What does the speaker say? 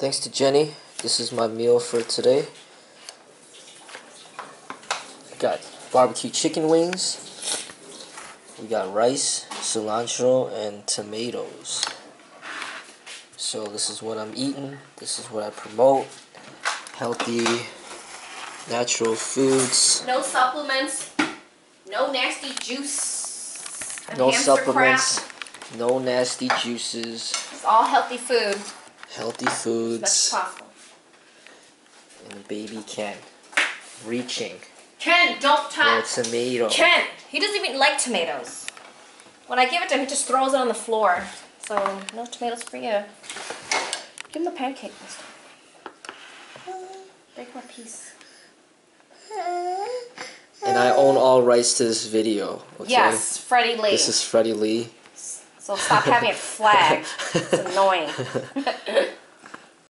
Thanks to Jenny, this is my meal for today. We got barbecue chicken wings. We got rice, cilantro, and tomatoes. So this is what I'm eating. This is what I promote. Healthy, natural foods. No supplements. No nasty juice. No supplements. Crap. No nasty juices. It's all healthy food. Healthy foods. As much as possible. And the baby Ken. Reaching. Ken, don't touch. No tomato. Ken, he doesn't even like tomatoes. When I give it to him, he just throws it on the floor. So, no tomatoes for you. Give him a pancake this time. Break him a piece. And I own all rights to this video. Okay? Yes, Freddie Lee. This is Freddie Lee. So stop having it flagged. It's annoying.